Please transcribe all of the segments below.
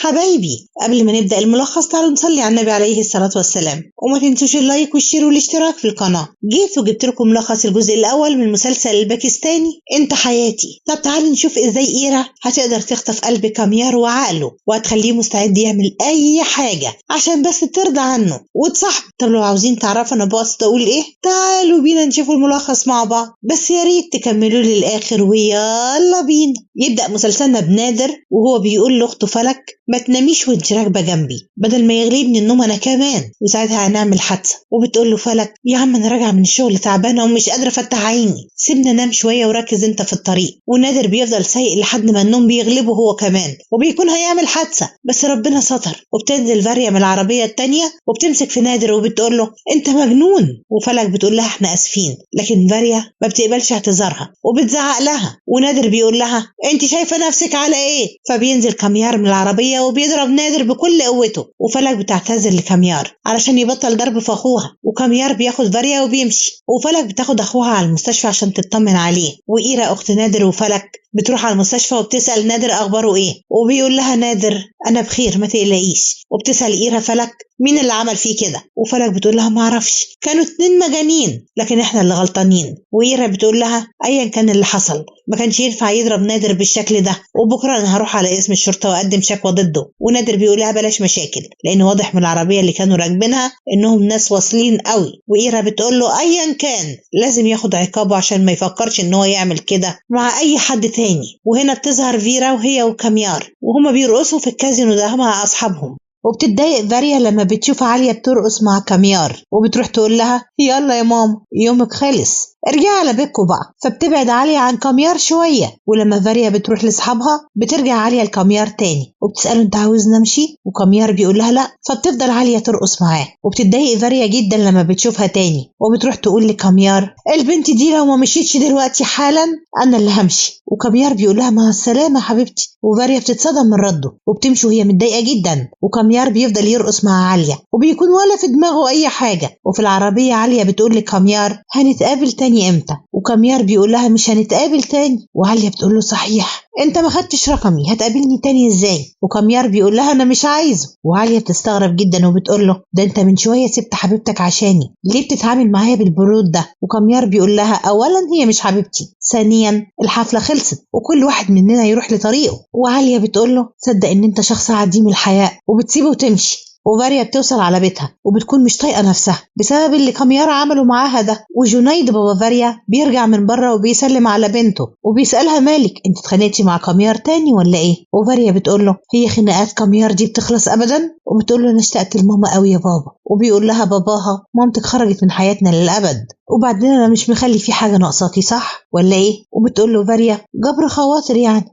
حبايبي، قبل ما نبدأ الملخص تعالوا نصلي على النبي عليه الصلاة والسلام، وما تنسوش اللايك والشير والاشتراك في القناة. جيت وجبت لكم ملخص الجزء الأول من المسلسل الباكستاني انت حياتي. طب تعالوا نشوف ازاي إيرا هتقدر تخطف قلب كاميار وعقله وهتخليه مستعد يعمل أي حاجة عشان بس ترضى عنه وتصاحبه. طب لو عاوزين تعرفوا أنا بقصد أقول إيه، تعالوا بينا نشوفوا الملخص مع بعض، بس يا ريت تكملوا للآخر ويلا بينا. يبدأ مسلسلنا بنادر وهو بيقول لأخته فلك ما تناميش وانت راكبه جنبي بدل ما يغلبني النوم انا كمان وساعتها هنعمل حادثه. وبتقول له فلك يا عم انا راجعه من الشغل تعبانه ومش قادره افتح عيني، سيبنا انام شويه وركز انت في الطريق. ونادر بيفضل سايق لحد ما النوم بيغلبه هو كمان وبيكون هيعمل حادثه، بس ربنا ستر. وبتنزل فاريا من العربيه التانيه وبتمسك في نادر وبتقول له انت مجنون. وفلك بتقول لها احنا اسفين، لكن فاريا ما بتقبلش اعتذارها وبتزعق لها. ونادر بيقول لها انت شايفه نفسك على ايه؟ فبينزل كاميار من العربيه وبيضرب نادر بكل قوته. وفلك بتعتذر لكاميار علشان يبطل ضرب في اخوها، وكاميار بياخد فاريا وبيمشي. وفلك بتاخد اخوها على المستشفى عشان تطمن عليه. وإيرا اخت نادر وفلك بتروح على المستشفى وبتسأل نادر اخباره ايه، وبيقول لها نادر انا بخير ما تقلقيش. وبتسأل إيرا فلك مين اللي عمل فيه كده، وفلك بتقول لها ما اعرفش، كانوا 2 مجانين لكن احنا اللي غلطانين. وإيرا بتقول لها ايا كان اللي حصل ما كانش ينفع يضرب نادر بالشكل ده، وبكره انا هروح على اسم الشرطه واقدم شكوى ضده. ونادر بيقول لها بلاش مشاكل لان واضح من العربيه اللي كانوا راكبينها انهم ناس واصلين قوي. وإيرا بتقول له ايا كان لازم ياخد عقابه عشان ما يفكرش ان هو يعمل كده مع اي حد تاني. وهنا بتظهر فيرا وهي وكاميار وهما بيرقصوا في الكازينو ده مع اصحابهم. وبتتضايق فاريا لما بتشوف عالية بترقص مع كاميار وبتروح تقول لها يلا يا ماما يومك خلص ارجعي على بيتكم بقى. فبتبعد عالية عن كاميار شوية، ولما فاريا بتروح لاصحابها بترجع عالية لكاميار تاني وبتسأله انت عاوز نمشي، وكاميار بيقول لها لا. فبتفضل عالية ترقص معاه وبتتضايق فاريا جدا لما بتشوفها تاني وبتروح تقول لكاميار البنت دي لو ما مشيتش دلوقتي حالا انا اللي همشي. وكاميار بيقول لها مع السلامة حبيبتي. وفاريا بتتصدم من رده وبتمشي وهي متضايقة جدا. وكاميار بيفضل يرقص مع عالية وبيكون ولا في دماغه اي حاجة. وفي العربية عالية بتقول لكاميار هنتقابل تاني امتى، وكاميار بيقول لها مش هنتقابل تاني. وعالية بتقول له صحيح انت ما خدتش رقمي هتقابلني تاني ازاي؟ وكاميار بيقول لها انا مش عايزه. وعالية بتستغرب جدا وبتقول له ده انت من شوية سبت حبيبتك عشاني، ليه بتتعامل معايا بالبرود ده؟ وكاميار بيقول لها اولا هي مش حبيبتي، ثانيا الحفلة خلصت وكل واحد مننا يروح لطريقه. وعالية بتقول له تصدق ان انت شخص عديم الحياء، وبتسيبه وتمشي. وفاريا بتوصل على بيتها وبتكون مش طايقه نفسها بسبب اللي كاميار عمله معاها ده. وجنيد بابا فاريا بيرجع من بره وبيسلم على بنته وبيسالها مالك انت اتخانقتي مع كاميار تاني ولا ايه؟ وفاريا بتقول له هي خناقات كاميار دي بتخلص ابدا؟ وبتقول له انا اشتقت لماما قوي يا بابا. وبيقول لها باباها مامتك خرجت من حياتنا للابد وبعدين انا مش مخلي في حاجه ناقصاكي صح ولا ايه؟ وبتقول له فاريا جبر خواطر يعني.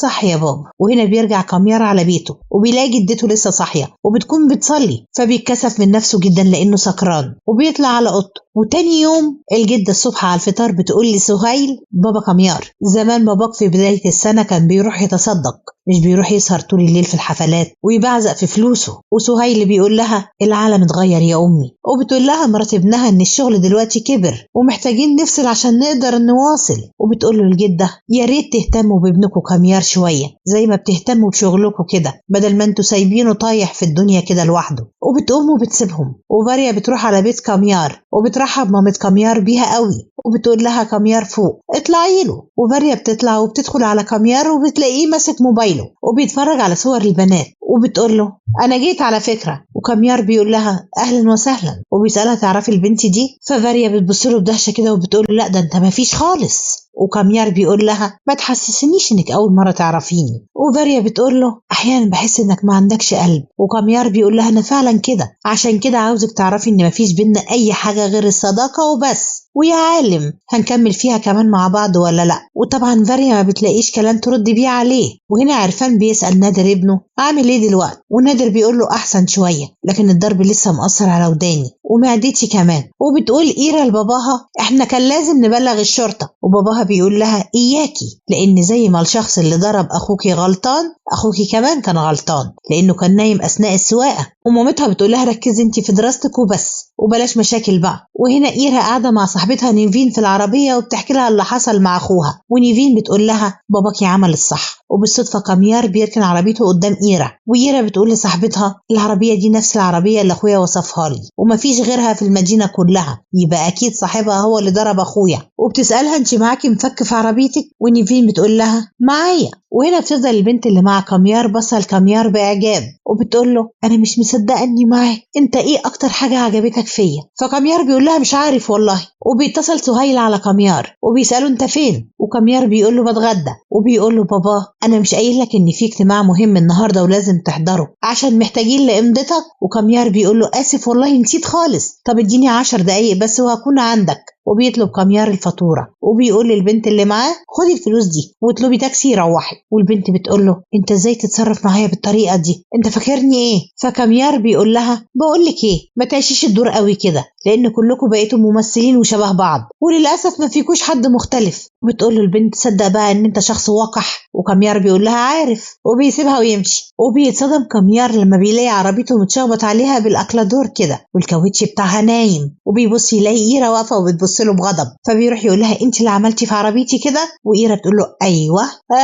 صح يا بابا. وهنا بيرجع كاميار على بيته وبيلاقي جدته لسه صاحيه وبتكون بتصلي، فبيتكسف من نفسه جدا لانه سكران وبيطلع على اوضته. وتاني يوم الجدة الصبح على الفطار بتقول لسهيل بابا كاميار زمان باباك في بداية السنة كان بيروح يتصدق مش بيروح يسهر طول الليل في الحفلات ويبعزق في فلوسه. وسهيل بيقول لها العالم اتغير يا أمي. وبتقول لها مرات ابنها إن الشغل دلوقتي كبر ومحتاجين نفصل عشان نقدر نواصل. وبتقول له الجدة يا ريت تهتموا بابنكم كاميار شوية زي ما بتهتموا بشغلكم كده بدل ما انتوا سايبينه طايح في الدنيا كده لوحده. وبتقوم وبتسيبهم وفاريا بتروح على بيت كاميار وبترحب مامة كاميار بيها قوي وبتقول لها كاميار فوق اطلعي له. وفاريا بتطلع وبتدخل على كاميار وبتلاقيه ماسك موبايله وبيتفرج على صور البنات وبتقول له انا جيت على فكرة. وكاميار بيقول لها اهلا وسهلا وبيسألها تعرفي البنت دي؟ ففاريا بتبص له بدهشة كده وبتقول له لا ده انت مفيش خالص. وكاميار بيقول لها ما تحسسنيش انك اول مرة تعرفيني. وفاريا بتقول له احيانا بحس انك ما عندكش قلب. وكاميار بيقول لها انا فعلا كده، عشان كده عاوزك تعرفي ان مفيش بينا اي حاجة غير الصداقة وبس، ويا عالم هنكمل فيها كمان مع بعض ولا لا. وطبعا فاريا ما بتلاقيش كلام ترد بيه عليه. وهنا عرفان بيسأل نادر ابنه عامل ايه دلوقتي، ونادر بيقول له احسن شوية لكن الضرب لسه مأثر على وداني ومعدتي كمان. وبتقول إيرا لباباها احنا كان لازم نبلغ الشرطة. وباباها بيقول لها اياكي لان زي ما الشخص اللي ضرب اخوكي غلطان اخوكي كمان كان غلطان لانه كان نايم اثناء السواقة. ومامتها بتقول لها ركزي انتي في دراستك وبس. وبلاش مشاكل بقى. وهنا إيرا قاعدة مع صاحبتها نيفين في العربية وبتحكي لها اللي حصل مع أخوها، ونيفين بتقول لها باباكي عمل الصح. وبالصدفة كاميار بيركن عربيته قدام إيرا، وإيرا بتقول لصاحبتها العربية دي نفس العربية اللي أخويا وصفها لي ومفيش غيرها في المدينة كلها، يبقى أكيد صاحبها هو اللي ضرب أخويا. وبتسألها انت معاكي مفك في عربيتك؟ ونيفين بتقول لها معايا. وهنا بتفضل البنت اللي مع كاميار بصل كاميار بإعجاب وبتقول له أنا مش مصدقة إني معاك، أنت إيه أكتر حاجة عجبتك فيا؟ فكاميار بيقول لها مش عارف والله. وبيتصل سهيل على كاميار وبيسأله أنت فين؟ وكاميار بيقول له بتغدى. وبيقول له بابا أنا مش قايل لك إن في اجتماع مهم النهاردة ولازم تحضره عشان محتاجين لإمضتك؟ وكاميار بيقول له آسف والله نسيت خالص، طب اديني 10 دقايق بس وهكون عندك. وبيطلب كاميار الفاتورة وبيقول للبنت اللي معاه خدي الفلوس دي واطلبي تاكسي يروحي. والبنت بتقول له انت ازاي تتصرف معايا بالطريقة دي؟ انت فاكرني ايه؟ فكاميار بيقول لها بقول لك ايه، ما تعيشيش الدور قوي كده لان كلكم بقيتوا ممثلين وشبه بعض وللاسف ما فيكوش حد مختلف. بتقول له البنت تصدق بقى ان انت شخص وقح. وكاميار بيقول لها عارف وبيسيبها ويمشي. وبيتصدم كاميار لما بيلاقي عربيته متشخبط عليها بالاكلادور كده والكاوتش بتاعها نايم، وبيبص يلاقي إيرا واقفة وبتبص له بغضب. فبيروح يقول لها انت اللي عملتي في عربيتي كده؟ وإيرا بتقول له ايوه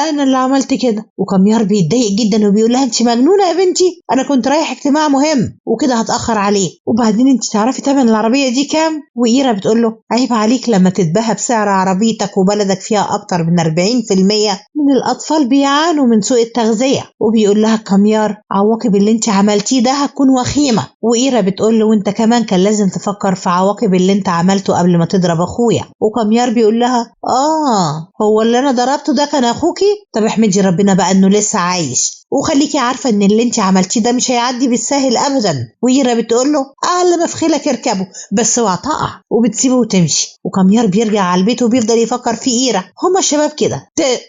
انا اللي عملت كده. وكاميار بيتضايق جدا وبيقول لها انت مجنونه يا بنتي، انا كنت رايح اجتماع مهم وكده هتاخر عليه، وبعدين انت تعرفي تمن العربيه دي كام؟ وإيرا بتقول له عيب عليك لما تتباهى بسعر عربيتك وبلدك فيها اكتر من 40% من الاطفال بيعانوا من سوء التغذيه. وبيقول لها كاميار عواقب اللي انت عملتيه ده هتكون وخيمه. وإيرا بتقول له وانت كمان كان لازم تفكر في عواقب اللي انت عملته قبل ما تضرب اخويا. وكاميار بيقول لها هو اللي انا ضربته ده كان اخوكي؟ طب احمدي ربنا بقى انه لسه عايش، وخليكي عارفه ان اللي انت عملتيه ده مش هيعدي بالسهل ابدا. وإيرا بتقول له اعلى ما في خيلك اركبه بس اوعى تقع، وبتسيبه وتمشي. وكاميار بيرجع على البيت وبيفضل يفكر في إيرا. هما الشباب كده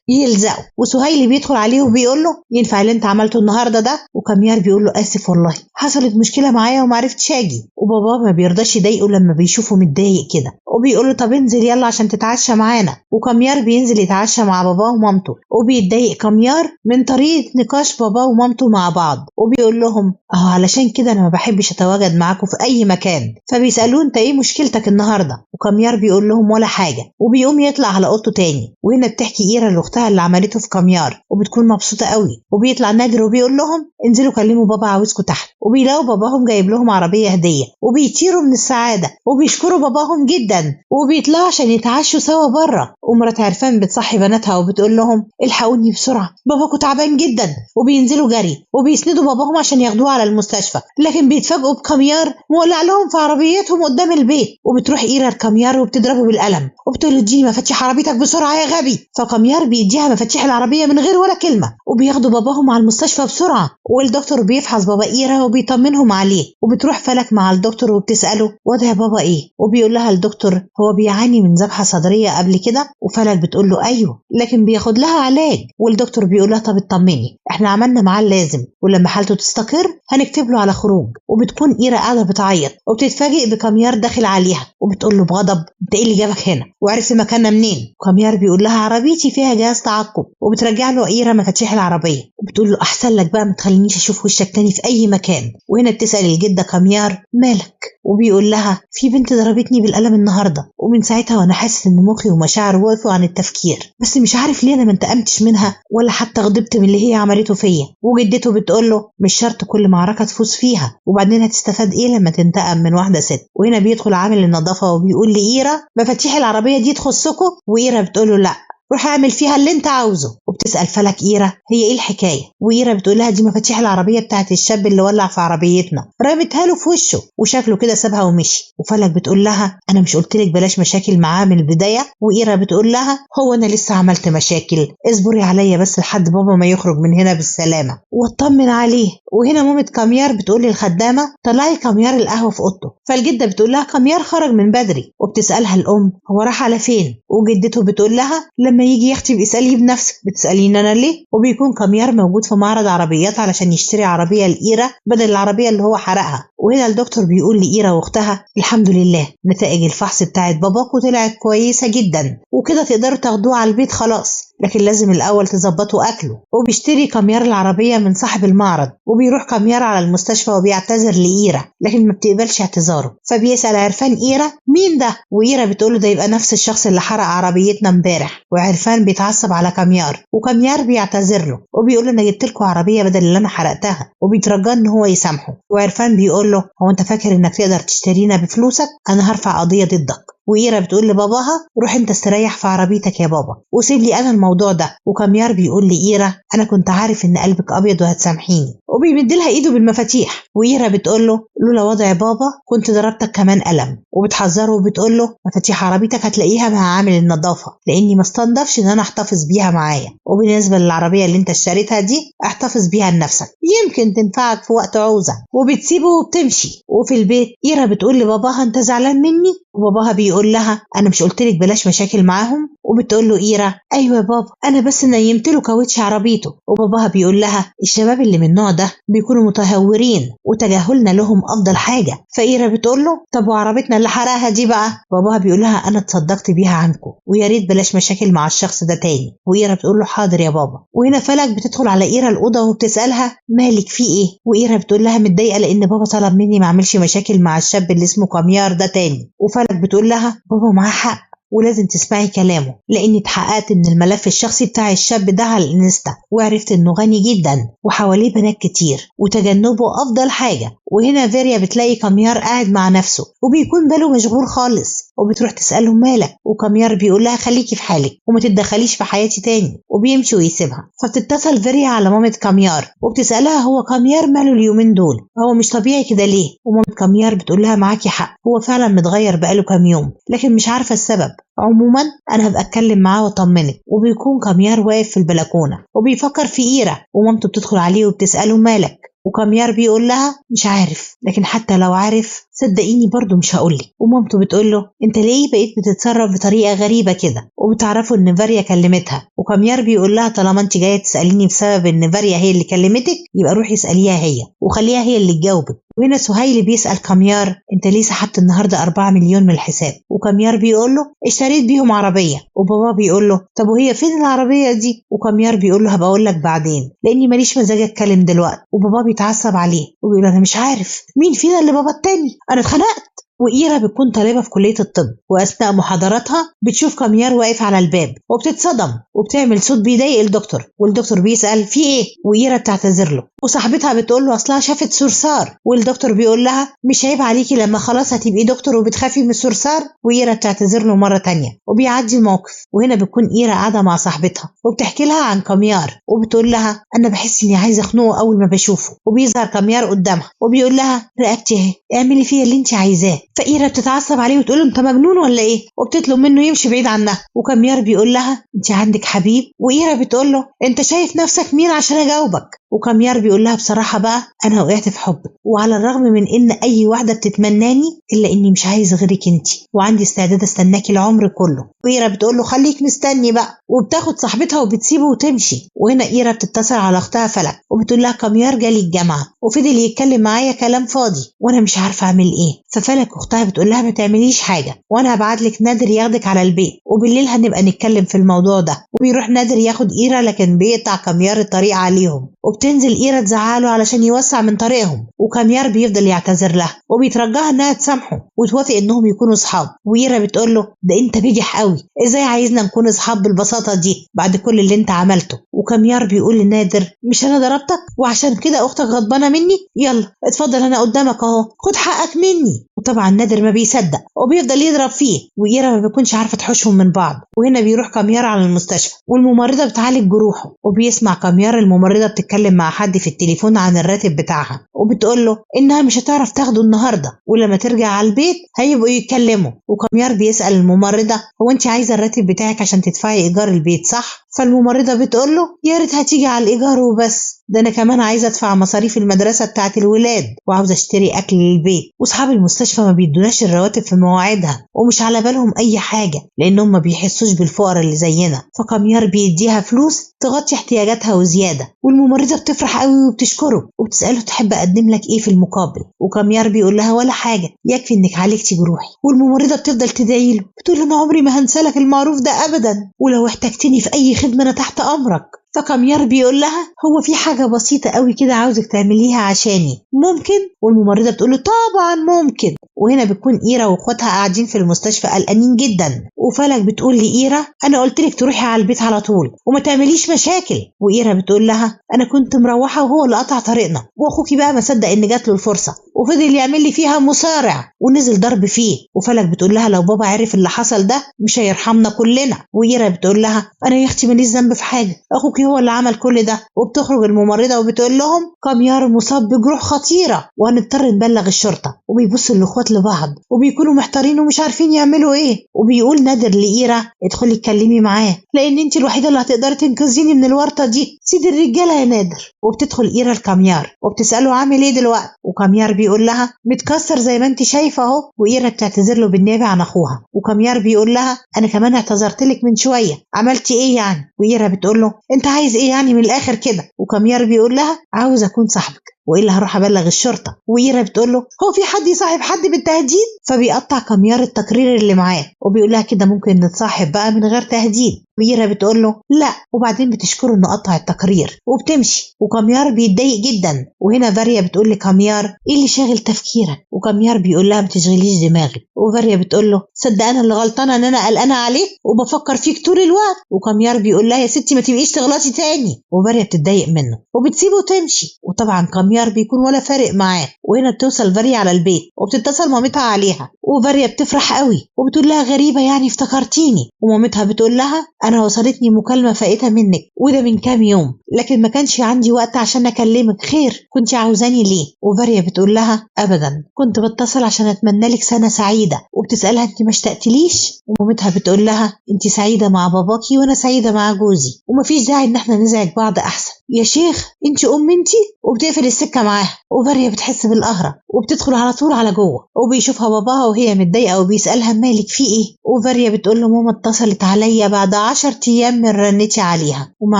يلزقوا. وسهيل بيدخل عليه وبيقول له ينفع اللي انت عملته النهارده ده؟ وكاميار بيقول له اسف والله حصلت مشكله معايا ومعرفتش اجي. وبابا ما بيرضاش يضايقه لما بيشوفه متضايق كده وبيقول له طب انزل يلا عشان تتعشى معانا. وكاميار بينزل يتعشى مع باباه ومامته. وبيتضايق كاميار من طريقه نقاش باباه ومامته مع بعض وبيقول لهم علشان كده انا ما بحبش اتواجد معاكم في اي مكان. فبيسالوه انت ايه مشكلتك النهارده؟ وكاميار بيقول لهم ولا حاجه وبيقوم يطلع على اوضته تاني. وهنا بتحكي إيرا لاختها اللي عملته في كاميار وبتكون مبسوطه قوي. وبيطلع نادر وبيقول لهم انزلوا كلموا بابا عاوزكم تحت. وبيلاقوا باباهم جايب لهم عربيه هديه وبيطيروا من السعاده وبيشكروا باباهم جدا وبيطلعوا عشان يتعشوا سوا بره. ومرات عرفان بتصحي بناتها وبتقول لهم الحقوني بسرعه باباكم تعبان جدا. وبينزلوا جري وبيسندوا باباهم عشان ياخدوه على المستشفى، لكن بيتفاجئوا بكاميار مولع لهم في عربيتهم قدام البيت. وبتروح إيرا الكاميار وبتضربه بالقلم وبتقول له اديني مفاتيح عربيتك بسرعه يا غبي. فكاميار بيديها مفاتيح العربيه من غير ولا كلمه وبياخدوا باباهم على المستشفى بسرعه. والدكتور بيفحص بابا إيرا وبيطمنهم عليه. وبتروح فلك مع الدكتور وبتساله وضع يا بابا ايه؟ وبيقول لها الدكتور هو بيعاني من ذبحه صدريه قبل كده. وفلك بتقول له ايوه لكن بياخد لها علاج. والدكتور بيقول لها طب اطمني احنا عملنا معاه اللازم ولما حالته تستقر هنكتب له على خروج. وبتكون إيرا قاعده بتعيط وبتتفاجئ بكاميار داخل عليها وبتقول له بغضب انت ايه اللي جابك هنا وعرفت مكاننا منين؟ كاميار بيقول لها عربيتي فيها جهاز تعقب. وبترجع له إيرا مفاتيح العربيه وبتقول له احسن لك بقى ما تخلينيش اشوف وشك تاني في اي مكان. وهنا بتسال الجده كاميار مالك؟ وبيقول لها في بنت ضربتني بالقلم النهارده ومن ساعتها وانا حاسس ان مخي ومشاعري وقفوا عن التفكير، بس مش عارف ليه انا ما انتقمتش منها ولا حتى غضبت من اللي هي عملته فيا. وجدته بتقول له مش شرط كل معركه تفوز فيها وبعدين هتستفاد ايه لما تنتقم من واحده ست. وهنا بيدخل عامل النظافه وبيقول لإيرا مفاتيح العربيه دي تخصكم. وإيرا بتقول له لا روح اعمل فيها اللي انت عاوزه. وبتسأل فلك إيرا هي ايه الحكاية؟ وإيرا بتقول لها دي مفاتيح العربية بتاعت الشاب اللي ولع في عربيتنا، رمتها له في وشه وشكله كده سابها ومشي. وفلك بتقول لها انا مش قلت لك بلاش مشاكل معاه من البداية؟ وإيرا بتقول لها هو انا لسه عملت مشاكل؟ اصبري عليا بس لحد بابا ما يخرج من هنا بالسلامة واطمن عليه. وهنا مامة كاميار بتقول للخدامة طلعي كاميار القهوة في اوضته. فالجدة بتقول لها كاميار خرج من بدري. وبتسألها الأم هو راح على فين؟ وجدته بتقول لها لما يجي يختم اسأليه بنفسك. بتسأليني أنا ليه؟ وبيكون كاميار موجود في معرض عربيات علشان يشتري عربية لإيرا بدل العربية اللي هو حرقها. وهنا الدكتور بيقول لإيرا واختها الحمد لله نتائج الفحص بتاعت باباكو طلعت كويسة جدا وكده تقدروا تاخدوه على البيت خلاص، لكن لازم الأول تظبطوا أكله. وبيشتري كاميار العربية من صاحب المعرض وبيروح كاميار على المستشفى وبيعتذر لإيرا لكن ما بتقبلش اعتذاره. انتظاره. فبيسأل عرفان إيرا مين ده، وإيرا بتقوله ده يبقى نفس الشخص اللي حرق عربيتنا امبارح. وعرفان بيتعصب على كاميار، وكاميار بيعتذر له وبيقول له انا جبت لكم عربيه بدل اللي انا حرقتها، وبيترجى ان هو يسامحه. وعرفان بيقول له هو انت فاكر انك تقدر تشترينا بفلوسك؟ انا هرفع قضيه ضدك. وإيرا بتقول لباباها روح انت استريح في عربيتك يا بابا وسيب لي انا الموضوع ده. وكاميار بيقول لإيرا انا كنت عارف ان قلبك ابيض وهتسامحيني، وبيمد لها ايده بالمفاتيح. وإيرا بتقول له لولا وضع بابا كنت ضربتك كمان قلم. وبتحذره وبتقول له مفاتيح عربيتك هتلاقيها مع عامل النظافه، لاني ما استنضفش ان انا احتفظ بيها معايا، وبالنسبه للعربيه اللي انت اشتريتها دي احتفظ بيها لنفسك يمكن تنفعك في وقت عوزه. وبتسيبه وبتمشي. وفي البيت إيرا بتقول لباباها انت زعلان مني؟ وباباها بيقول لها انا مش قلتلك بلاش مشاكل معاهم؟ وبتقول له إيرا ايوه يا بابا انا بس نيمت له كاوتش عربيته. وباباها بيقول لها الشباب اللي من النوع ده بيكونوا متهورين وتجاهلنا لهم افضل حاجه. فإيرا بتقول له طب وعربيتنا اللي حرقها دي بقى؟ باباها بيقول لها انا اتصدقت بيها عنكم ويا ريت بلاش مشاكل مع الشخص ده تاني. وإيرا بتقول له حاضر يا بابا. وهنا فلك بتدخل على إيرا الأوضة وبتسألها مالك في إيه؟ وإيرا بتقول لها متضايقة لأن بابا طلب مني ما أعملش مشاكل مع الشاب اللي اسمه كاميار ده تاني. وفلك بتقول لها بابا معاه حق ولازم تسمعي كلامه، لاني اتحققت من الملف الشخصي بتاع الشاب ده على الانستا وعرفت انه غني جدا وحواليه بنات كتير وتجنبه افضل حاجه. وهنا فيريا بتلاقي كاميار قاعد مع نفسه وبيكون باله مشغول خالص، وبتروح تساله مالك؟ وكاميار بيقول لها خليكي في حالك وما تتدخليش في حياتي تاني، وبيمشي ويسيبها. فبتتصل فيريا على مامة كاميار وبتسالها هو كاميار ماله اليومين دول؟ هو مش طبيعي كده ليه؟ ومامة كاميار بتقول لها معاكي حق هو فعلا متغير بقاله كام يوم لكن مش عارفه السبب. عموما انا هبقى اتكلم معاه واطمنك. وبيكون كاميار واقف في البلكونه وبيفكر في إيرا، ومامته بتدخل عليه وبتساله مالك؟ وكاميار بيقول لها مش عارف، لكن حتى لو عارف صدقيني برضو مش هقولك. ومامته بتقول له انت ليه بقيت بتتصرف بطريقه غريبه كده؟ وبتعرفوا ان فاريا كلمتها. وكاميار بيقول لها طالما انت جايه تساليني بسبب ان فاريا هي اللي كلمتك يبقى روحي اساليها هي وخليها هي اللي تجاوبك. وهنا سهيل بيسأل كاميار انت ليه سحبت النهارده 4 مليون من الحساب؟ وكاميار بيقول له اشتريت بيهم عربيه. وبابا بيقول له طب وهي فين العربيه دي؟ وكاميار بيقول له هبقى اقول لك بعدين لاني ماليش مزاج اتكلم دلوقتي. وبابا بيتعصب عليه وبيقول انا مش عارف مين فينا اللي بابا التاني، انا اتخنقت. وإيرا بتكون طالبة في كلية الطب وأثناء محاضراتها بتشوف كاميار واقف على الباب وبتتصدم وبتعمل صوت بيضايق الدكتور. والدكتور بيسأل في إيه؟ وإيرا بتعتذر له وصاحبتها بتقول له أصلها شافت صرصار. والدكتور بيقول لها مش عيب عليكي لما خلاص هتبقي دكتور وبتخافي من الصرصار؟ وإيرا بتعتذر له مرة تانية وبيعدي الموقف. وهنا بتكون إيرا قاعدة مع صاحبتها وبتحكي لها عن كاميار وبتقول لها أنا بحس إني عايزة أخنقه أول ما بشوفه. وبيظهر كاميار قدامها وبيقول لها رقبتي أهي اعملي فيا اللي أنت عايزاه. فإيرا بتتعصب عليه وتقول له انت مجنون ولا ايه؟ وبتطلب منه يمشي بعيد عنها. وكاميار بيقول لها انت عندك حبيب؟ وإيرا بتقول له انت شايف نفسك مين عشان اجاوبك؟ وكاميار بيقول لها بصراحه بقى انا وقعت في حبك وعلى الرغم من ان اي واحده بتتمناني الا اني مش عايز غيرك انت وعندي استعداد استناكي العمر كله. وإيرا بتقول له خليك مستني بقى وبتاخد صاحبتها وبتسيبه وتمشي. وهنا إيرا بتتصل على اختها فلك وبتقول لها كاميار جالي الجامعه وفضل يتكلم معايا كلام فاضي وانا مش عارفه اعمل ايه. ففلك اختها بتقول لها ما تعمليش حاجه وانا هبعت لك نادر ياخدك على البيت وبالليل هنبقى نتكلم في الموضوع ده. وبيروح نادر ياخد إيرا لكن بيقطع كاميار الطريق عليهم وبتنزل إيرا تزعله علشان يوسع من طريقهم. وكاميار بيفضل يعتذر لها وبيترجاها انها تسامحه وتوافق انهم يكونوا اصحاب. وإيرا بتقول له ده انت بجح قوي ازاي عايزنا نكون اصحاب بالبساطه دي بعد كل اللي انت عملته؟ وكاميار بيقول لنادر مش انا ضربتك وعشان كده اختك غضبانه مني؟ يلا اتفضل انا قدامك اهو خد حقك مني. وطبعا نادر ما بيصدق وبيفضل يضرب فيه وإيرا ما بيكونش عارفه تحوشهم من بعض. وهنا بيروح كاميار على المستشفى والممرضه بتعالج جروحه وبيسمع كاميار الممرضه بتتكلم مع حد في التليفون عن الراتب بتاعها وبتقول له انها مش هتعرف تاخده النهارده ولما ترجع على البيت هيبقوا يتكلموا. وكاميار بيسأل الممرضه هو انت عايزه الراتب بتاعك عشان تدفعي ايجار البيت صح؟ فالممرضه بتقول له يا ريت هتيجي على الايجار وبس، ده انا كمان عايزه ادفع مصاريف المدرسه بتاعه الولاد وعاوزه اشتري اكل للبيت. واصحاب المستشفى ما بيدوناش الرواتب في مواعيدها ومش على بالهم اي حاجه لانهم ما بيحسوش بالفقراء اللي زينا. فكاميار بيديها فلوس تغطي احتياجاتها وزياده والممرضه بتفرح قوي وبتشكره وبتساله تحب اقدم لك ايه في المقابل؟ وكاميار بيقول لها ولا حاجه يكفي انك عالجتي جروحي. والممرضه بتفضل تدعي له بتقول له انا عمري ما هنسالك المعروف ده ابدا ولو احتجتني في اي خدمه انا تحت امرك. فكاميار بيقول لها هو في حاجة بسيطة قوي كده عاوزك تعمليها عشاني، ممكن؟ والممرضة بتقول له طبعا ممكن. وهنا بتكون إيرا واخواتها قاعدين في المستشفى قلقانين جدا، وفلك بتقول لإيرا أنا قلت لك تروحي على البيت على طول وما تعمليش مشاكل. وإيرا بتقول لها أنا كنت مروحة وهو اللي قطع طريقنا، وأخوكي بقى ما صدق إن جات له الفرصة وفضل يعمل لي فيها مصارع ونزل ضرب فيه. وفلك بتقول لها لو بابا عرف اللي حصل ده مش هيرحمنا كلنا. وإيرا بتقول لها أنا يا أختي ماليش ذنب في حاجة، أخوكي هو اللي عمل كل ده. وبتخرج الممرضة وبتقول لهم كاميار مصاب بجروح خطيرة وهنضطر نبلغ الشرطة. وبيبصوا الأخوات لبعض وبيكونوا محتارين ومش عارفين يعملوا إيه. وبيقول نادر لإيرا ادخلي اتكلمي معاه لأن أنت الوحيدة اللي هتقدري تنقذيني من الورطة دي، سيد الرجالة يا نادر. وبتدخل إيرا لكاميار وبتسأله عامل إيه دلوقتي، وكاميار بيقول لها متكسر زي ما أنت شايفة أهو. وإيرا بتعتذر له بالنيابة عن أخوها، وكاميار بيقول لها أنا كمان اعتذرت لك من شوية، عملتي إيه يعني؟ وإيرا بتقول له أنت عايز إيه يعني من الآخر كده؟ وكاميار بيقول لها عاوز أكون صاحبك وإلا هروح أبلغ الشرطة. وإيرا بتقول له هو في حد يصاحب حد بالتهديد؟ فبيقطع كاميار التقرير اللي معاه وبيقول لها كده ممكن نتصاحب بقى من غير تهديد. وإيرا بتقول له لا، وبعدين بتشكره إنه قطع التقرير وبتمشي. وكاميار بيتضايق جدا. وهنا فاريا بتقول لكاميار إيه اللي شاغل تفكيرك؟ وكاميار بيقول لها ما تشغليش دماغك. وفاريا بتقول له صدق أنا اللي غلطانة إن أنا قلقانة عليك وبفكر فيك طول الوقت. وكاميار بيقول لها يا ستي ما تبقيش تغلطي تاني. وفاريا بتتضايق منه وبتسيبه وتمشي. وطبعا كاميار بيكون ولا فارق معاه. وهنا بتوصل فاريا على البيت وبتتصل مامتها عليها، وفاريا بتفرح قوي وبتقول لها غريبة يعني افتكرتيني. ومامتها بتقول لها أنا وصلتني مكالمة فائتة منك وده من كام يوم، لكن ما كانش عندي وقت عشان أكلمك، خير كنت عاوزاني ليه؟ وفاريا بتقول لها أبدا، كنت بتصل عشان أتمنى لك سنة سعيدة. وبتسألها أنت ما اشتقتليش؟ ومامتها بتقول لها أنت سعيدة مع باباكي وأنا سعيدة مع جوزي ومفيش داعي إن احنا نزعج بعض أحسن. يا شيخ انت انتي. وبتقفل السكة معاها. وفاريا بتحس بالقهرة وبتدخل على طول على جوه، وبيشوفها باباها وهي متضايقة وبيسألها مالك في ايه. وفاريا بتقول له ماما اتصلت عليا بعد 10 أيام من رنتي عليها وما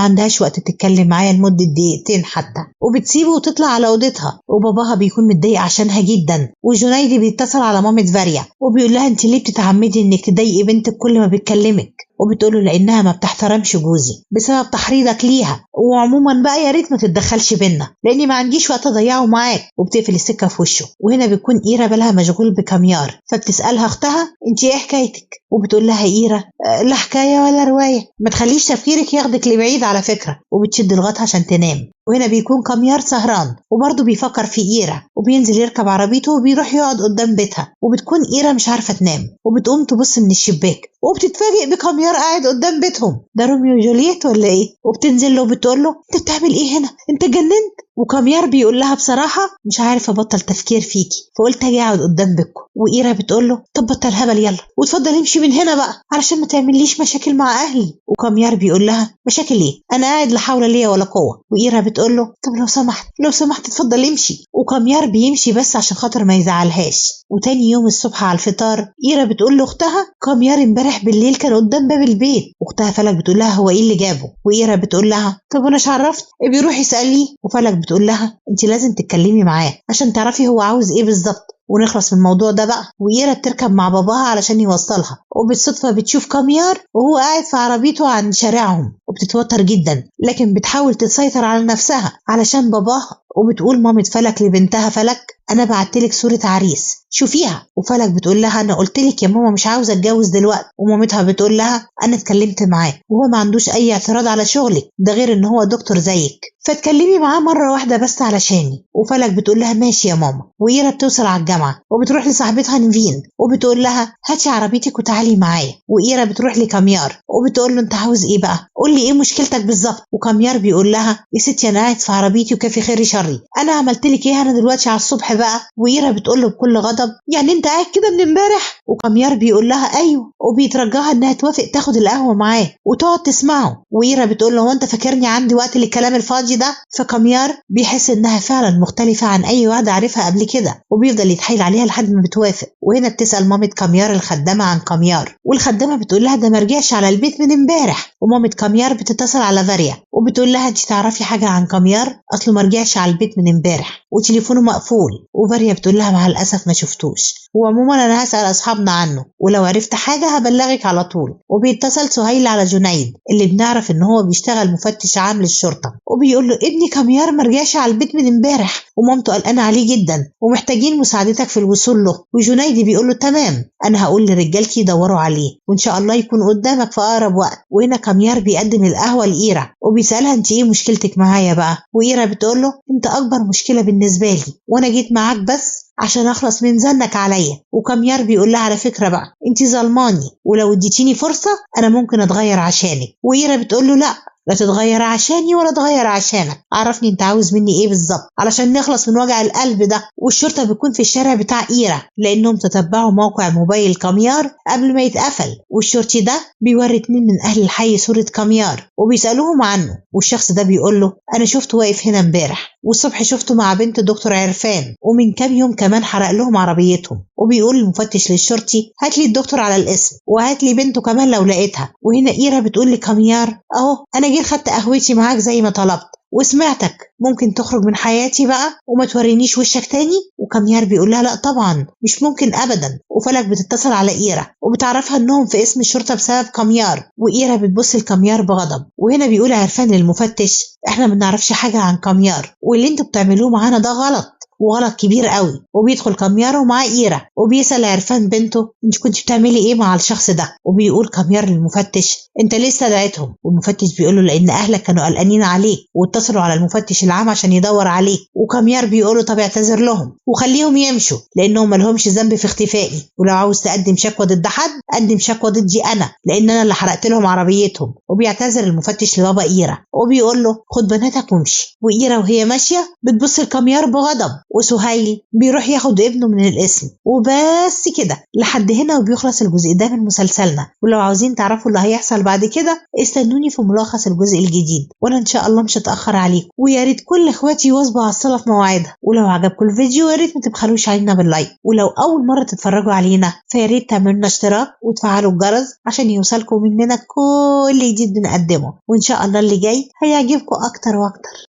عندهاش وقت تتكلم معايا لمدة دقيقتين حتى. وبتسيبه وتطلع على اوضتها. وباباها بيكون متضايق عشانها جدا. وجنيدي بيتصل على مامة فاريا وبيقول لها انت ليه بتتعمدي انك تضايقي بنتك كل ما بتكلمك؟ وبتقوله لانها ما بتحترمش جوزي بسبب تحريضك ليها، وعموما بقى يا ريت ما تتدخلش بينا لاني ما عنديش وقت اضيعه معاك. وبتقفل السكه في وشه. وهنا بيكون ايرا بالها مشغول بكاميار، فبتسالها اختها انت ايه حكايتك؟ وبتقول لها ايرا لا حكايه ولا روايه، ما تخليش تفكيرك ياخدك لبعيد على فكره. وبتشد الغطا عشان تنام. وهنا بيكون كاميار سهران وبرضه بيفكر في إيرا، وبينزل يركب عربيته وبيروح يقعد قدام بيتها. وبتكون إيرا مش عارفة تنام وبتقوم تبص من الشباك وبتتفاجئ بكاميار قاعد قدام بيتهم. ده روميو وجولييت ولا إيه؟ وبتنزل له وبتقول له أنت بتعمل إيه هنا؟ أنت جننت؟ وكاميار بيقول لها بصراحة مش عارف أبطل تفكير فيكي فقلت أجي أقعد قدام بيتكم. وإيرا بتقول له طب بطل هبل يلا وتفضل امشي من هنا بقى علشان ما تعمليش مشاكل مع أهلي. وكاميار بيقول لها مشاكل إيه؟ أنا قاعد لا حول لي ولا قوة. وإيرا بتقول له طب لو سمحت اتفضل امشي. وكاميار بيمشي بس عشان خاطر ما يزعلهاش. وتاني يوم الصبح على الفطار إيرا بتقول لاختها كاميار امبارح بالليل كان قدام باب البيت. واختها فلك بتقول لها هو ايه اللي جابه؟ وإيرا بتقول لها طب انا عرفت بيروح يسأليه. وفلك بتقول لها انت لازم تتكلمي معاه عشان تعرفي هو عاوز ايه بالظبط ونخلص من الموضوع ده بقى. وإيرا بتركب مع باباها علشان يوصلها، وبالصدفة بتشوف كاميار وهو قاعد في عربيته عند شارعهم وبتتوتر جدا، لكن بتحاول تسيطر على نفسها علشان باباها. وبتقول مامة فلك لبنتها فلك أنا بعتلك صورة عريس شوفيها. وفلك بتقول لها أنا قلتلك يا ماما مش عاوزة أتجوز دلوقتي. ومامتها بتقول لها أنا اتكلمت معاه وهو ما عندوش أي اعتراض على شغلك، ده غير إن هو دكتور زيك فتكلمي معاه مرة واحدة بس علشاني. وفلك بتقول لها ماشي يا ماما. وإيرا بتوصل على الجامعة وبتروح لصاحبتها نيفين وبتقول لها هاتي عربيتك وتعالي معايا. وإيرا بتروح لكاميار وبتقول له انت عاوز ايه بقى؟ قول لي ايه مشكلتك بالظبط. وكاميار بيقول لها يا ستي انا قاعد في عربيتي وكافي خيري شري، انا عملت لك ايه انا دلوقتي على الصبح بقى؟ وإيرا بتقول له بكل غضب يعني انت قاعد كده من امبارح؟ وكاميار بيقول لها ايوه، وبيترجاها انها توافق تاخد القهوة معاه وتقعد تسمعه. وإيرا بتقول له هو انت فاكرني عندي وقت للكلام الفاضي ده؟ فكاميار بيحس انها فعلا مختلفة عن اي واحدة عارفها قبل كده وبيفضل يتحايل عليها لحد ما بتوافق. وهنا بتسأل مامة كاميار الخدامة عن كاميار، والخدامة بتقول لها ده مرجعش على البيت من امبارح. ومامة كاميار بتتصل على فاريا وبتقول لها انت تعرفي حاجة عن كاميار؟ اصله مرجعش على البيت من امبارح وتليفونه مقفول. وفاريا بتقول لها مع الأسف ما شفتوش، وعموما أنا هسأل أصحابنا عنه ولو عرفت حاجة هبلغك على طول. وبيتصل سهيل على جنيد اللي بنعرف إن هو بيشتغل مفتش عام للشرطة، وبيقول له ابني كاميار مرجعش على البيت من امبارح ومامته قلقانة عليه جدا ومحتاجين مساعدتك في الوصول له. وجنيد بيقول له تمام، أنا هقول لرجالتي يدوروا عليه وإن شاء الله يكون قدامك في أقرب وقت. وهنا كاميار بيقدم القهوة لإيرا وبيسألها أنت إيه مشكلتك معايا بقى؟ وإيرا بتقول له أنت أكبر مشكلة بالنسبة لي وأنا جيت معاك بس عشان أخلص من زنك عليا. وكاميار بيقول لها على فكرة بقى أنت ظلماني ولو اديتيني فرصة أنا ممكن أتغير عشانك. وإيرا بتقول له لا تتغير عشاني ولا اتغير عشانك، عرفني انت عاوز مني ايه بالظبط علشان نخلص من وجع القلب ده. والشرطة بتكون في الشارع بتاع إيرا لانهم تتبعوا موقع موبايل كاميار قبل ما يتقفل، والشرطي ده بيوري 2 من اهل الحي صورة كاميار وبيسألوهم عنه. والشخص ده بيقول له انا شفته واقف هنا امبارح والصبح شفته مع بنت دكتور عرفان ومن كام يوم كمان حرق لهم عربيتهم. وبيقول المفتش للشرطي هات لي الدكتور على الاسم وهات لي بنته كمان لو لقيتها. وهنا إيرا بتقول لكاميار اهو انا جيت خدت قهوتي معاك زي ما طلبت وسمعتك، ممكن تخرج من حياتي بقى وما تورينيش وشك تاني؟ وكاميار بيقول لها لا طبعا مش ممكن ابدا. وفلك بتتصل على إيرا وبتعرفها انهم في اسم الشرطة بسبب كاميار، وإيرا بتبص لكاميار بغضب. وهنا بيقول عرفان للمفتش احنا ما بنعرفش حاجة عن كاميار واللي انتوا بتعملوه معانا ده غلط وغلط كبير قوي. وبيدخل كاميار ومعاه إيرا وبيسأل عرفان بنته انت كنت بتعملي ايه مع الشخص ده؟ وبيقول كاميار للمفتش انت ليه استدعيتهم؟ والمفتش بيقول له لان اهلك كانوا قلقانين عليك واتصلوا على المفتش العام عشان يدور عليك. وكاميار بيقول له طب اعتذر لهم وخليهم يمشوا لانهم مالهمش ذنب في اختفائي، ولو عاوز تقدم شكوى ضد حد قدم شكوى ضدي انا لان انا اللي حرقت لهم عربيتهم. وبيعتذر المفتش لبابا إيرا وبيقول له خد بناتك وامشي. وإيرا وهي ماشيه بتبص لكاميار بغضب، وسهيل بيروح ياخد ابنه من الاسم. وبس كده لحد هنا وبيخلص الجزء ده من مسلسلنا. ولو عاوزين تعرفوا اللي هيحصل بعد كده استنوني في ملخص الجزء الجديد وانا ان شاء الله مش هتأخر عليكم. ويا ريت كل اخواتي يواظبوا على الصلاة في مواعيدها، ولو عجبكم الفيديو يا ريت ما تبخلوش علينا باللايك، ولو اول مرة تتفرجوا علينا فيا ريت تعملوا لنا اشتراك وتفعلوا الجرس عشان يوصلكم مننا كل جديد بنقدمه، وان شاء الله اللي جاي هيعجبكم اكتر واكتر.